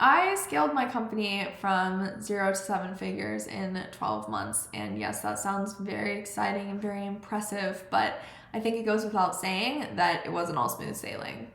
I scaled my company from 0 to 7 figures in 12 months. And yes, that sounds very exciting and very impressive, but I think it goes without saying that it wasn't all smooth sailing.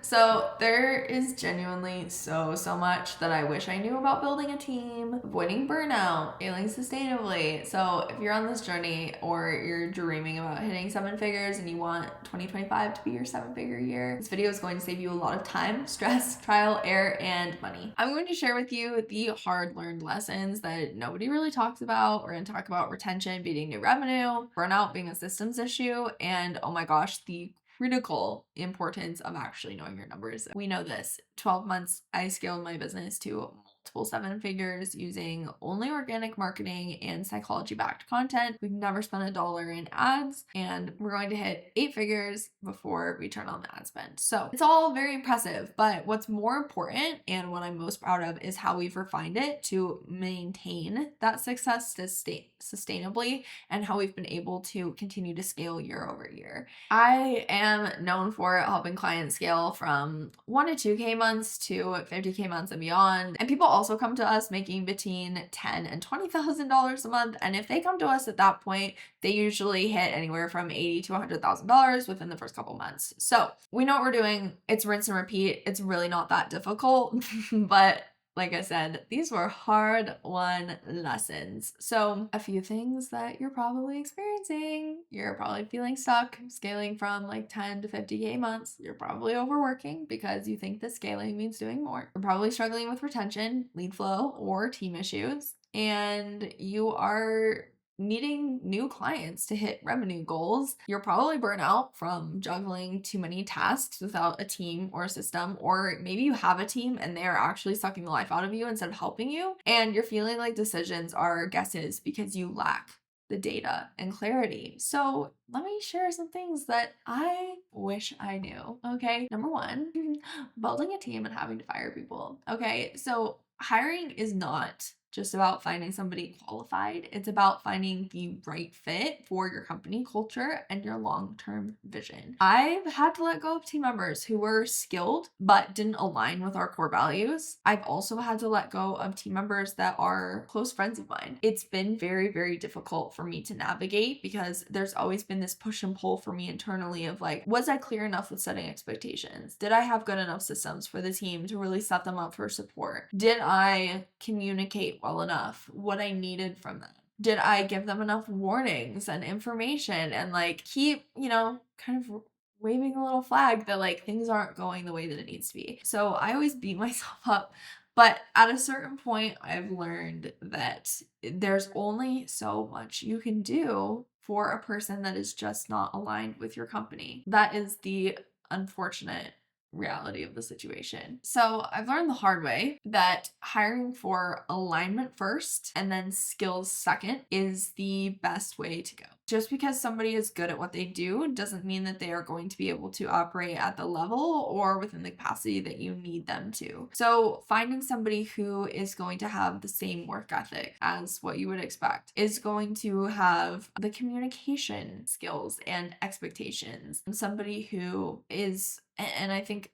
So there is genuinely so much that I wish I knew about building a team, avoiding burnout, scaling sustainably. So if you're on this journey or you're dreaming about hitting 7 figures and you want 2025 to be your 7 figure year, this video is going to save you a lot of time, stress, trial, error, and money. I'm going to share with you the hard learned lessons that nobody really talks about. We're going to talk about retention beating new revenue, burnout being a systems issue, and oh my gosh, the critical importance of actually knowing your numbers. We know this. 12 months, I scaled my business to multiple 7 figures using only organic marketing and psychology-backed content. We've never spent $1 in ads, and we're going to hit 8 figures before we turn on the ad spend. So it's all very impressive, but what's more important and what I'm most proud of is how we've refined it to maintain that success sustainably and how we've been able to continue to scale year over year. I am known for helping clients scale from 1 to 2K months to 50K months and beyond. And people also come to us making between $10,000 and $20,000 a month. And if they come to us at that point, they usually hit anywhere from $80,000 to $100,000 within the first couple months. So we know what we're doing. It's rinse and repeat. It's really not that difficult, but like I said, these were hard-won lessons. So a few things that you're probably experiencing. You're probably feeling stuck scaling from like 10 to 50K months. You're probably overworking because you think that scaling means doing more. You're probably struggling with retention, lead flow, or team issues. And you are needing new clients to hit revenue goals. You're probably burnt out from juggling too many tasks without a team or a system, or maybe you have a team and they're actually sucking the life out of you instead of helping you, and you're feeling like decisions are guesses because you lack the data and clarity. So let me share some things that I wish I knew. Okay, number one, building a team and having to fire people. Okay, so hiring is not just about finding somebody qualified. It's about finding the right fit for your company culture and your long-term vision. I've had to let go of team members who were skilled but didn't align with our core values. I've also had to let go of team members that are close friends of mine. It's been very difficult for me to navigate because there's always been this push and pull for me internally of like, was I clear enough with setting expectations? Did I have good enough systems for the team to really set them up for support? Did I communicate well enough what I needed from them? Did I give them enough warnings and information and like keep, kind of waving a little flag that like things aren't going the way that it needs to be? So I always beat myself up. But at a certain point, I've learned that there's only so much you can do for a person that is just not aligned with your company. That is the unfortunate reality of the situation. So I've learned the hard way that hiring for alignment first and then skills second is the best way to go. Just because somebody is good at what they do doesn't mean that they are going to be able to operate at the level or within the capacity that you need them to. So finding somebody who is going to have the same work ethic as what you would expect, is going to have the communication skills and expectations, and somebody who is, and I think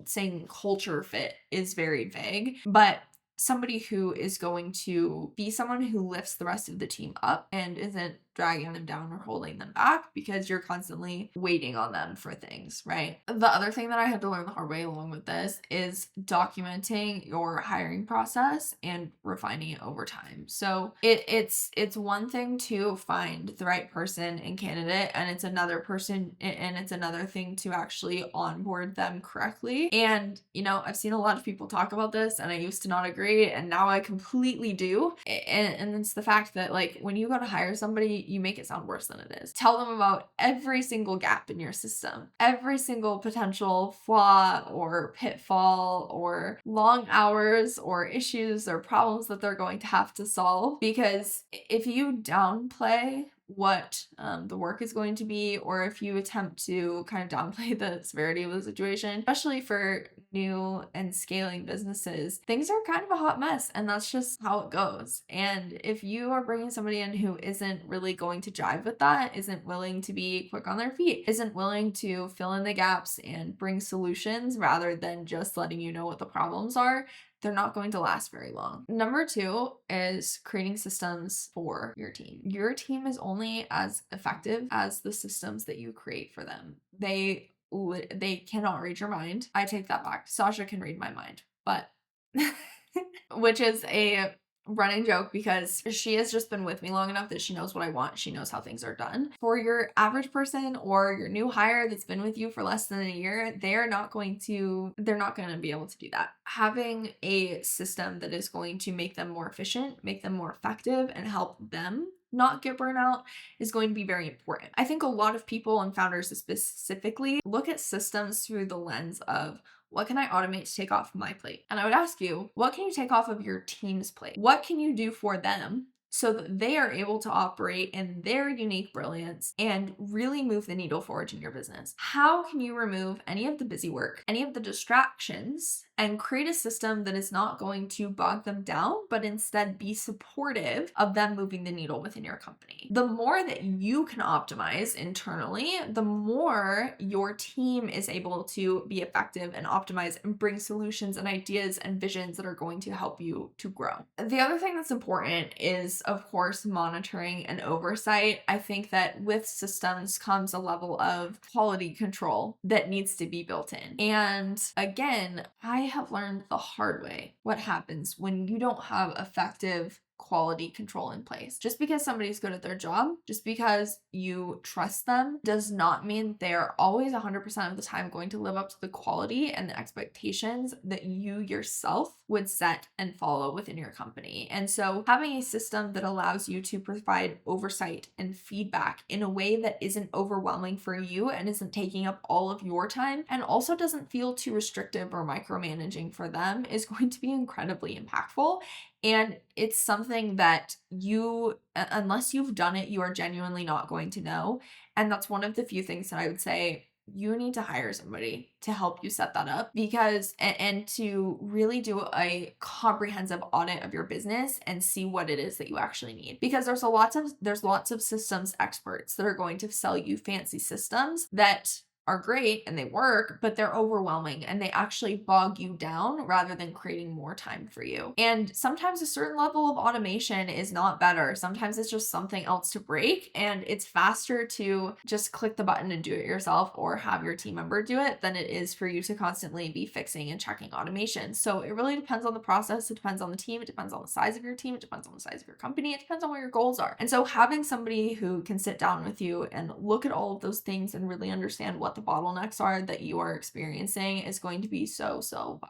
saying culture fit is very vague, but somebody who is going to be someone who lifts the rest of the team up and isn't dragging them down or holding them back because you're constantly waiting on them for things, right? The other thing that I had to learn the hard way along with this is documenting your hiring process and refining it over time. So it's one thing to find the right person and candidate, and it's another thing to actually onboard them correctly. And I've seen a lot of people talk about this, and I used to not agree, and now I completely do. And it's the fact that like when you go to hire somebody, you make it sound worse than it is. Tell them about every single gap in your system, every single potential flaw or pitfall or long hours or issues or problems that they're going to have to solve. Because if you downplay what the work is going to be, or if you attempt to kind of downplay the severity of the situation, especially for new and scaling businesses, things are kind of a hot mess, and that's just how it goes. And if you are bringing somebody in who isn't really going to jive with that, isn't willing to be quick on their feet, isn't willing to fill in the gaps and bring solutions rather than just letting you know what the problems are, they're not going to last very long. Number 2 is creating systems for your team. Your team is only as effective as the systems that you create for them. They cannot read your mind. I take that back. Sasha can read my mind, but which is a running joke because she has just been with me long enough that she knows what I want. She knows how things are done. For your average person or your new hire that's been with you for less than a year, they're not going to be able to do that. Having a system that is going to make them more efficient, make them more effective, and help them not get burnout is going to be very important. I think a lot of people and founders specifically look at systems through the lens of, what can I automate to take off my plate? And I would ask you, what can you take off of your team's plate? What can you do for them so that they are able to operate in their unique brilliance and really move the needle forward in your business? How can you remove any of the busy work, any of the distractions, and create a system that is not going to bog them down, but instead be supportive of them moving the needle within your company? The more that you can optimize internally, the more your team is able to be effective and optimize and bring solutions and ideas and visions that are going to help you to grow. The other thing that's important is, of course, monitoring and oversight. I think that with systems comes a level of quality control that needs to be built in. And again, I have learned the hard way what happens when you don't have effective quality control in place. Just because somebody's good at their job, just because you trust them, does not mean they're always 100% of the time going to live up to the quality and the expectations that you yourself would set and follow within your company. And so having a system that allows you to provide oversight and feedback in a way that isn't overwhelming for you and isn't taking up all of your time and also doesn't feel too restrictive or micromanaging for them is going to be incredibly impactful. And it's something that you, unless you've done it, you are genuinely not going to know. And that's one of the few things that I would say you need to hire somebody to help you set that up, because and to really do a comprehensive audit of your business and see what it is that you actually need. Because there's lots of systems experts that are going to sell you fancy systems that are great and they work, but they're overwhelming and they actually bog you down rather than creating more time for you. And sometimes a certain level of automation is not better. Sometimes it's just something else to break, and it's faster to just click the button and do it yourself or have your team member do it than it is for you to constantly be fixing and checking automation. So it really depends on the process. It depends on the team. It depends on the size of your team. It depends on the size of your company. It depends on what your goals are. And so having somebody who can sit down with you and look at all of those things and really understand what the bottlenecks are that you are experiencing is going to be so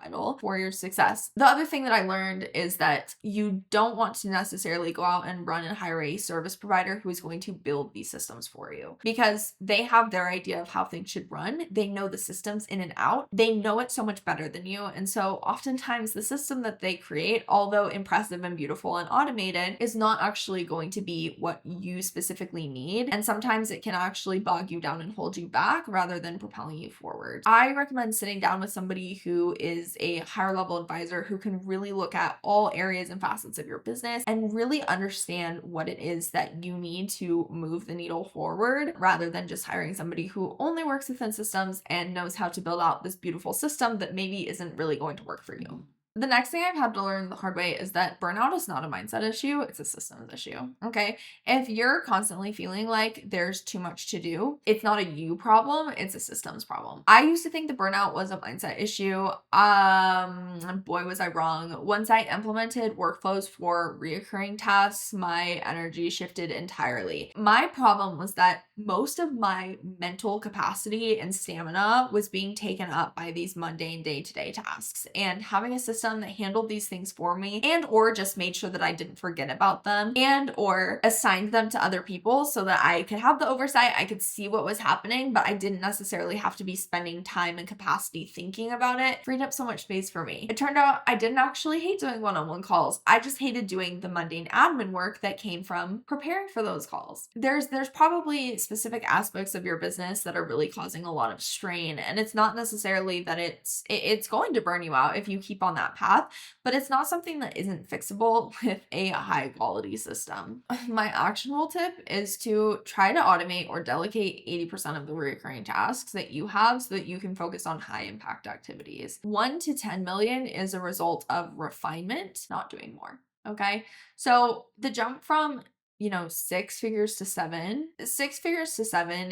vital for your success. The other thing that I learned is that you don't want to necessarily go out and run and hire a service provider who is going to build these systems for you, because they have their idea of how things should run. They know the systems in and out. They know it so much better than you. And so oftentimes the system that they create, although impressive and beautiful and automated, is not actually going to be what you specifically need. And sometimes it can actually bog you down and hold you back rather than propelling you forward. I recommend sitting down with somebody who is a higher level advisor who can really look at all areas and facets of your business and really understand what it is that you need to move the needle forward, rather than just hiring somebody who only works within systems and knows how to build out this beautiful system that maybe isn't really going to work for you. The next thing I've had to learn the hard way is that burnout is not a mindset issue, it's a systems issue, okay? If you're constantly feeling like there's too much to do, it's not a you problem, it's a systems problem. I used to think the burnout was a mindset issue. Boy, was I wrong. Once I implemented workflows for reoccurring tasks, my energy shifted entirely. My problem was that most of my mental capacity and stamina was being taken up by these mundane day-to-day tasks, and having a system that handled these things for me and or just made sure that I didn't forget about them and or assigned them to other people so that I could have the oversight, I could see what was happening, but I didn't necessarily have to be spending time and capacity thinking about it, freed up so much space for me. It turned out I didn't actually hate doing one-on-one calls. I just hated doing the mundane admin work that came from preparing for those calls. There's probably specific aspects of your business that are really causing a lot of strain, and it's not necessarily that it's going to burn you out if you keep on that path, but it's not something that isn't fixable with a high quality system. My actionable tip is to try to automate or delegate 80% of the recurring tasks that you have so that you can focus on high impact activities. 1 to 10 million is a result of refinement, not doing more. Okay. So the jump from, 6 figures to seven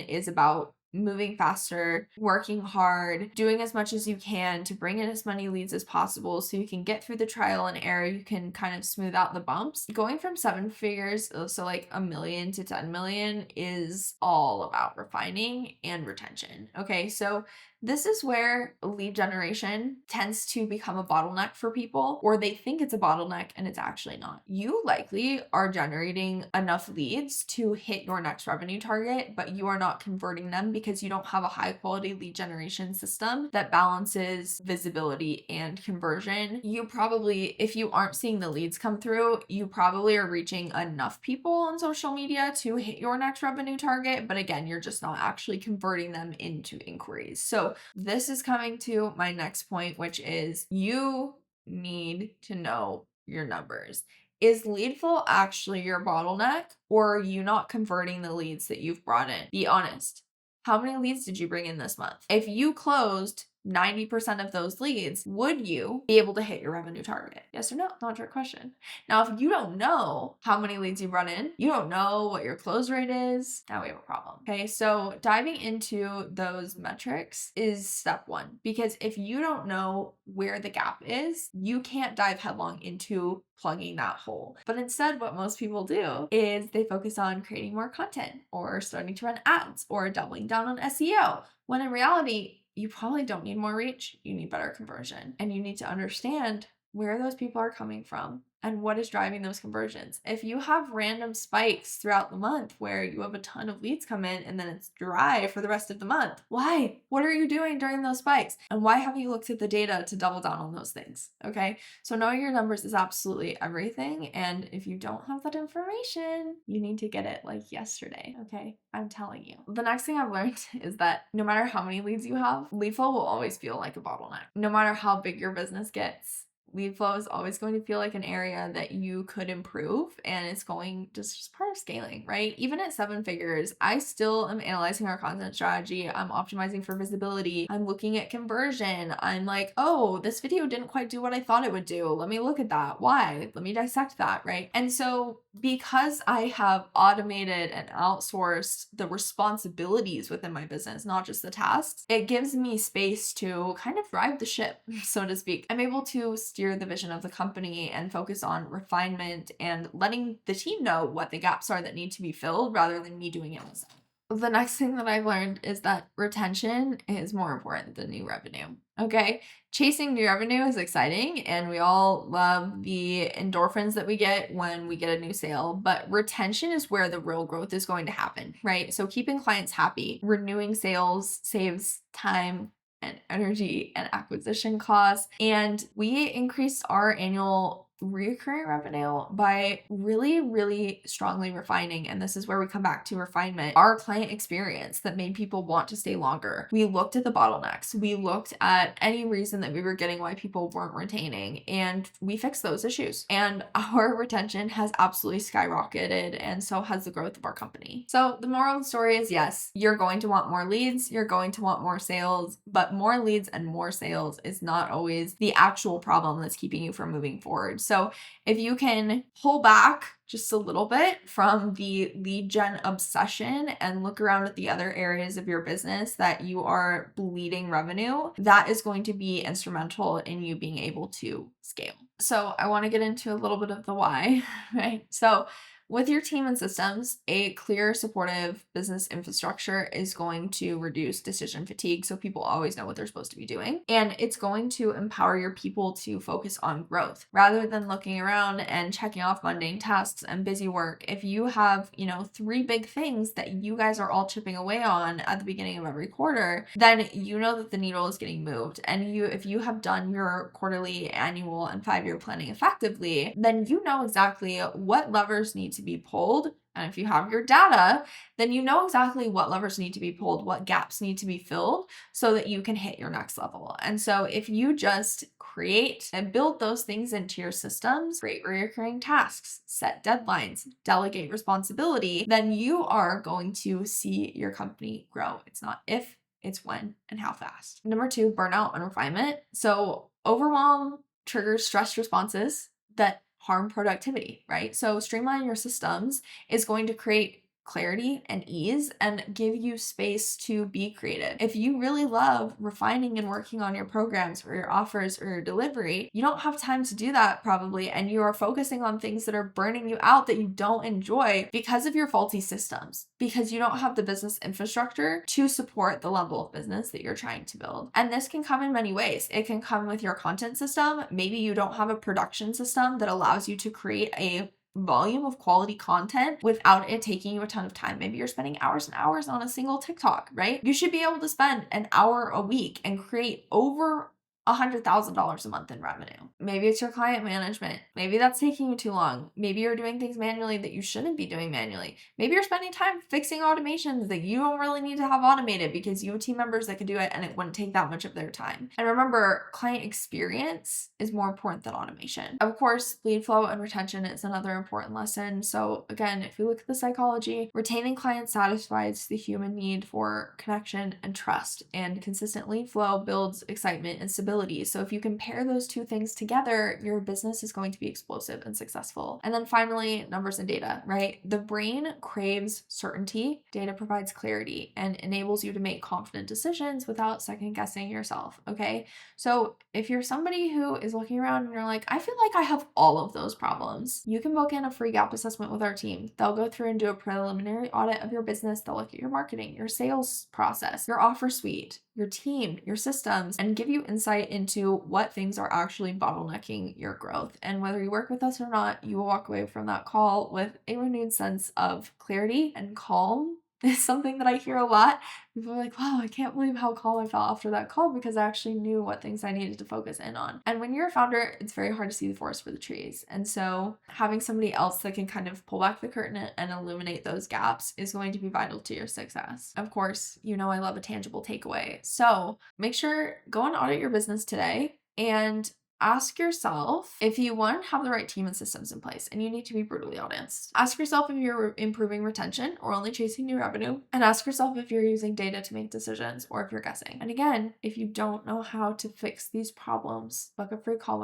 is about moving faster, working hard, doing as much as you can to bring in as many leads as possible so you can get through the trial and error. You can kind of smooth out the bumps. Going from 7 figures, so like a million to 10 million, is all about refining and retention. Okay, so this is where lead generation tends to become a bottleneck for people, or they think it's a bottleneck and it's actually not. You likely are generating enough leads to hit your next revenue target, but you are not converting them because you don't have a high quality lead generation system that balances visibility and conversion. You probably, if you aren't seeing the leads come through, you probably are reaching enough people on social media to hit your next revenue target, but again, you're just not actually converting them into inquiries. So this is coming to my next point, which is you need to know your numbers. Is lead flow actually your bottleneck, or are you not converting the leads that you've brought in? Be honest. How many leads did you bring in this month? If you closed 90% of those leads, would you be able to hit your revenue target? Yes or no? Not a trick question. Now, if you don't know how many leads you run in, you don't know what your close rate is, now we have a problem. Okay, so diving into those metrics is step one, because if you don't know where the gap is, you can't dive headlong into plugging that hole. But instead, what most people do is they focus on creating more content or starting to run ads or doubling down on SEO, when in reality, you probably don't need more reach, you need better conversion. And you need to understand where those people are coming from and what is driving those conversions. If you have random spikes throughout the month where you have a ton of leads come in and then it's dry for the rest of the month, why? What are you doing during those spikes? And why haven't you looked at the data to double down on those things? Okay, so knowing your numbers is absolutely everything. And if you don't have that information, you need to get it like yesterday. Okay, I'm telling you. The next thing I've learned is that no matter how many leads you have, lead flow will always feel like a bottleneck. No matter how big your business gets, lead flow is always going to feel like an area that you could improve, and it's going just part of scaling, right? Even at 7 figures, I still am analyzing our content strategy. I'm optimizing for visibility. I'm looking at conversion. I'm like, oh, this video didn't quite do what I thought it would do. Let me look at that. Why? Let me dissect that, right? And so because I have automated and outsourced the responsibilities within my business, not just the tasks, it gives me space to kind of drive the ship, so to speak. I'm able to steer the vision of the company and focus on refinement and letting the team know what the gaps are that need to be filled rather than me doing it myself. The next thing that I've learned is that retention is more important than new revenue. Okay, chasing new revenue is exciting and we all love the endorphins that we get when we get a new sale, but retention is where the real growth is going to happen, right? So keeping clients happy, renewing sales saves time and energy and acquisition costs. And we increased our annual recurring revenue by really, really strongly refining. And this is where we come back to refinement, our client experience that made people want to stay longer. We looked at the bottlenecks. We looked at any reason that we were getting why people weren't retaining, and we fixed those issues. And our retention has absolutely skyrocketed, and so has the growth of our company. So the moral of the story is, yes, you're going to want more leads, you're going to want more sales, but more leads and more sales is not always the actual problem that's keeping you from moving forward. So if you can pull back just a little bit from the lead gen obsession and look around at the other areas of your business that you are bleeding revenue, that is going to be instrumental in you being able to scale. So I want to get into a little bit of the why, right? So with your team and systems, a clear, supportive business infrastructure is going to reduce decision fatigue, so people always know what they're supposed to be doing. And it's going to empower your people to focus on growth rather than looking around and checking off mundane tasks and busy work. If you have, 3 big things that you guys are all chipping away on at the beginning of every quarter, then you know that the needle is getting moved. And if you have done your quarterly, annual, and 5-year planning effectively, then you know exactly what levers need to be pulled. And if you have your data, then you know exactly what levers need to be pulled, what gaps need to be filled so that you can hit your next level. And so if you just create and build those things into your systems, create recurring tasks, set deadlines, delegate responsibility, then you are going to see your company grow. It's not if, it's when and how fast. Number 2, burnout and refinement. So overwhelm triggers stress responses that harm productivity, right? So streamlining your systems is going to create clarity and ease and give you space to be creative. If you really love refining and working on your programs or your offers or your delivery, you don't have time to do that probably, and you are focusing on things that are burning you out that you don't enjoy because of your faulty systems, because you don't have the business infrastructure to support the level of business that you're trying to build. And this can come in many ways. It can come with your content system. Maybe you don't have a production system that allows you to create a volume of quality content without it taking you a ton of time. Maybe you're spending hours and hours on a single TikTok, right? You should be able to spend an hour a week and create over $100,000 a month in revenue. Maybe it's your client management. Maybe that's taking you too long. Maybe you're doing things manually that you shouldn't be doing manually. Maybe you're spending time fixing automations that you don't really need to have automated because you have team members that could do it and it wouldn't take that much of their time. And remember, client experience is more important than automation. Of course, lead flow and retention is another important lesson. So again, if you look at the psychology, retaining clients satisfies the human need for connection and trust, and consistent lead flow builds excitement and stability. So if you compare those two things together, your business is going to be explosive and successful. And then finally, numbers and data, right? The brain craves certainty. Data provides clarity and enables you to make confident decisions without second guessing yourself, okay? So if you're somebody who is looking around and you're like, I feel like I have all of those problems, you can book in a free gap assessment with our team. They'll go through and do a preliminary audit of your business. They'll look at your marketing, your sales process, your offer suite, your team, your systems, and give you insight into what things are actually bottlenecking your growth. And whether you work with us or not, you will walk away from that call with a renewed sense of clarity and calm. It's something that I hear a lot. People are like, wow, I can't believe how calm I felt after that call because I actually knew what things I needed to focus in on. And when you're a founder, it's very hard to see the forest for the trees. And so having somebody else that can kind of pull back the curtain and illuminate those gaps is going to be vital to your success. Of course, you know I love a tangible takeaway. So make sure, go and audit your business today and ask yourself if you, one, have the right team and systems in place, and you need to be brutally honest. Ask yourself if you're improving retention or only chasing new revenue, and ask yourself if you're using data to make decisions or if you're guessing. And again, if you don't know how to fix these problems, book a free call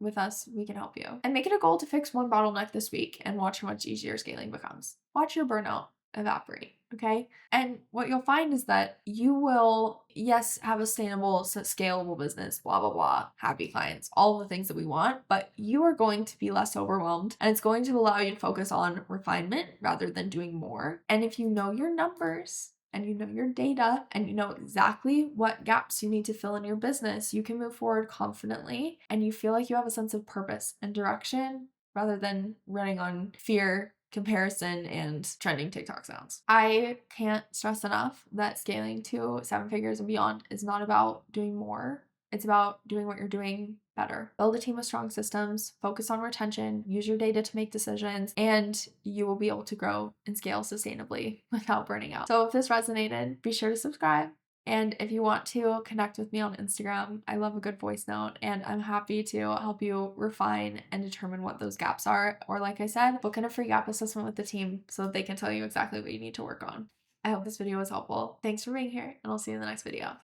with us. We can help you. And make it a goal to fix one bottleneck this week and watch how much easier scaling becomes. Watch your burnout evaporate, okay? And what you'll find is that you will, yes, have a sustainable, scalable business, blah, blah, blah, happy clients, all the things that we want, but you are going to be less overwhelmed, and it's going to allow you to focus on refinement rather than doing more. And if you know your numbers, and you know your data, and you know exactly what gaps you need to fill in your business, you can move forward confidently, and you feel like you have a sense of purpose and direction rather than running on fear, comparison, and trending TikTok sounds. I can't stress enough that scaling to 7 figures and beyond is not about doing more. It's about doing what you're doing better. Build a team with strong systems, focus on retention, use your data to make decisions, and you will be able to grow and scale sustainably without burning out. So if this resonated, be sure to subscribe. And if you want to connect with me on Instagram, I love a good voice note, and I'm happy to help you refine and determine what those gaps are. Or like I said, book in a free gap assessment with the team so that they can tell you exactly what you need to work on. I hope this video was helpful. Thanks for being here, and I'll see you in the next video.